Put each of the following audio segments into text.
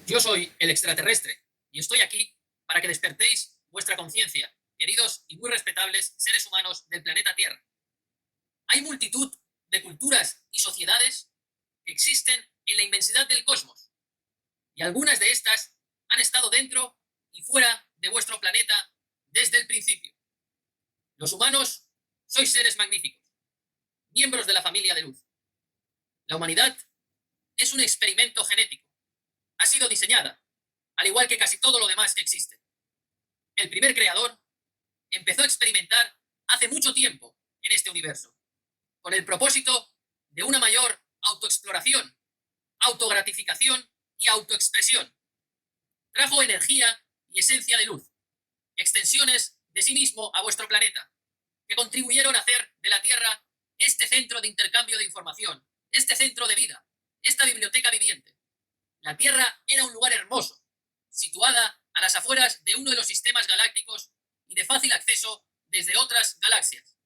Yo soy el extraterrestre y estoy aquí para que despertéis vuestra conciencia, queridos y muy respetables seres humanos del planeta Tierra. Hay multitud de culturas y sociedades que existen en la inmensidad del cosmos y algunas de estas han estado dentro y fuera de vuestro planeta desde el principio. Los humanos sois seres magníficos, miembros de la familia de luz. La humanidad es un experimento genético. Ha sido diseñada, al igual que casi todo lo demás que existe. El primer creador empezó a experimentar hace mucho tiempo en este universo, con el propósito de una mayor autoexploración, autogratificación y autoexpresión. Trajo energía y esencia de luz, extensiones de sí mismo a vuestro planeta, que contribuyeron a hacer de la Tierra este centro de intercambio de información, este centro de vida, esta biblioteca viviente. La Tierra era un lugar hermoso, situada a las afueras de uno de los sistemas galácticos y de fácil acceso desde otras galaxias.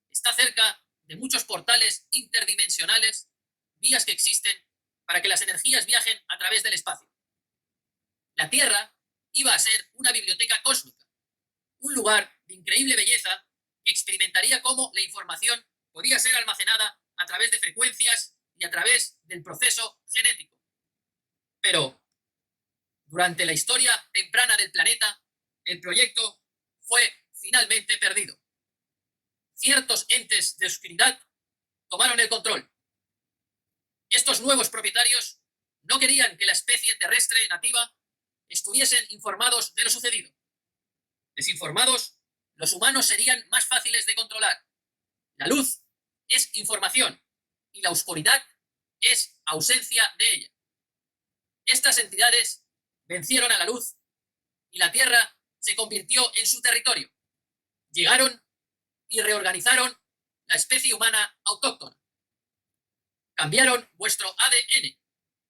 Está cerca de muchos portales interdimensionales, vías que existen para que las energías viajen a través del espacio. La Tierra iba a ser una biblioteca cósmica, un lugar de increíble belleza que experimentaría cómo la información podía ser almacenada a través de frecuencias y a través del proceso genético. Pero durante la historia temprana del planeta, el proyecto fue finalmente perdido. Ciertos entes de oscuridad tomaron el control. Estos nuevos propietarios no querían que la especie terrestre nativa estuviesen informados de lo sucedido. Desinformados, los humanos serían más fáciles de controlar. La luz es información y la oscuridad es ausencia de ella. Estas entidades vencieron a la luz y la Tierra se convirtió en su territorio. Llegaron y reorganizaron la especie humana autóctona. Cambiaron vuestro ADN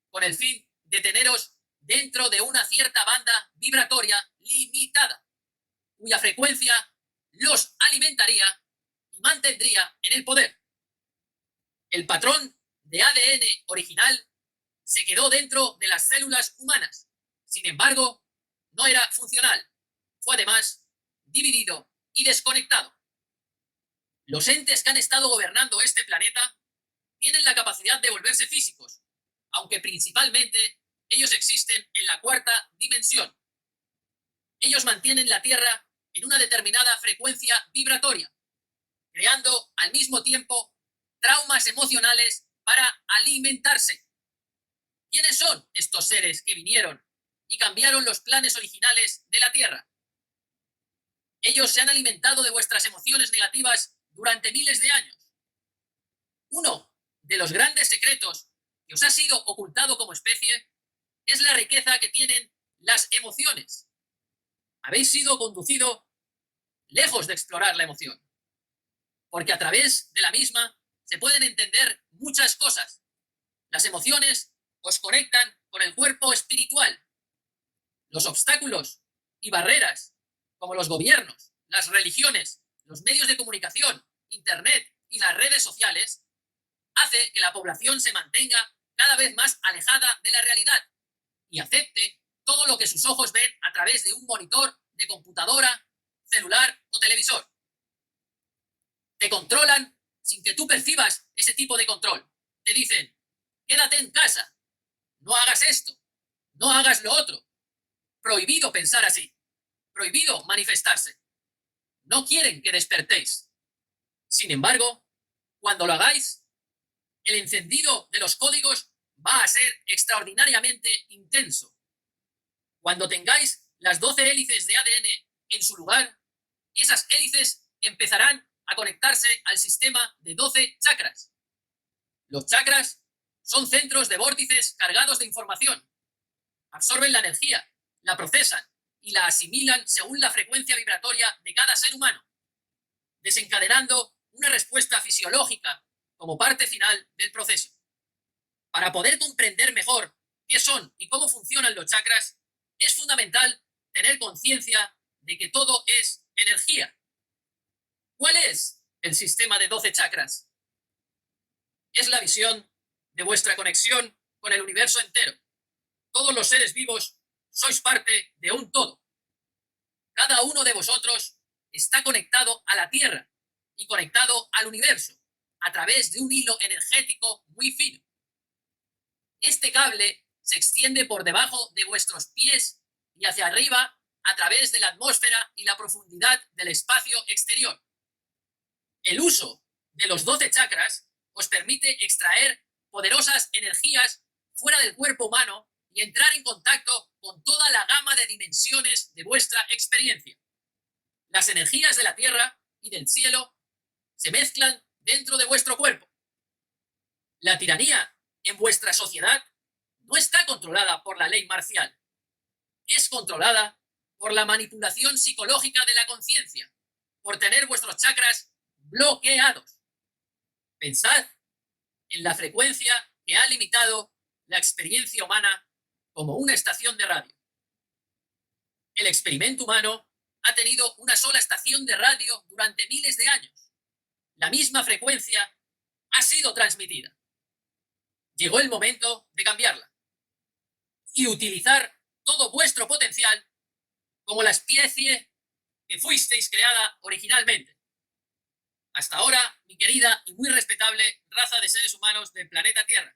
con el fin de teneros dentro de una cierta banda vibratoria limitada, cuya frecuencia los alimentaría y mantendría en el poder. El patrón de ADN original se quedó dentro de las células humanas. Sin embargo, no era funcional. Fue además dividido y desconectado. Los entes que han estado gobernando este planeta tienen la capacidad de volverse físicos, aunque principalmente ellos existen en la cuarta dimensión. Ellos mantienen la Tierra en una determinada frecuencia vibratoria, creando al mismo tiempo traumas emocionales para alimentarse. ¿Quiénes son estos seres que vinieron y cambiaron los planes originales de la Tierra? Ellos se han alimentado de vuestras emociones negativas durante miles de años. Uno de los grandes secretos que os ha sido ocultado como especie es la riqueza que tienen las emociones. Habéis sido conducido lejos de explorar la emoción, porque a través de la misma se pueden entender muchas cosas. Las emociones os conectan con el cuerpo espiritual. Los obstáculos y barreras, como los gobiernos, las religiones, los medios de comunicación, Internet y las redes sociales, hace que la población se mantenga cada vez más alejada de la realidad y acepte todo lo que sus ojos ven a través de un monitor de computadora, celular o televisor. Te controlan sin que tú percibas ese tipo de control. Te dicen, quédate en casa, no hagas esto, no hagas lo otro. Prohibido pensar así, prohibido manifestarse. No quieren que despertéis. Sin embargo, cuando lo hagáis, el encendido de los códigos va a ser extraordinariamente intenso. Cuando tengáis las 12 hélices de ADN en su lugar, esas hélices empezarán a conectarse al sistema de 12 chakras. Los chakras son centros de vórtices cargados de información. Absorben la energía, la procesan y la asimilan según la frecuencia vibratoria de cada ser humano, desencadenando una respuesta fisiológica como parte final del proceso. Para poder comprender mejor qué son y cómo funcionan los chakras, es fundamental tener conciencia de que todo es energía. ¿Cuál es el sistema de 12 chakras? Es la visión de vuestra conexión con el universo entero. Todos los seres vivos sois parte de un todo. Cada uno de vosotros está conectado a la Tierra y conectado al universo a través de un hilo energético muy fino. Este cable se extiende por debajo de vuestros pies y hacia arriba a través de la atmósfera y la profundidad del espacio exterior. El uso de los 12 chakras os permite extraer poderosas energías fuera del cuerpo humano y entrar en contacto con toda la gama de dimensiones de vuestra experiencia. Las energías de la tierra y del cielo se mezclan dentro de vuestro cuerpo. La tiranía en vuestra sociedad no está controlada por la ley marcial. Es controlada por la manipulación psicológica de la conciencia, por tener vuestros chakras bloqueados. Pensad en la frecuencia que ha limitado la experiencia humana como una estación de radio. El experimento humano ha tenido una sola estación de radio durante miles de años. La misma frecuencia ha sido transmitida. Llegó el momento de cambiarla y utilizar todo vuestro potencial como la especie que fuisteis creada originalmente. Hasta ahora, mi querida y muy respetable raza de seres humanos del planeta Tierra.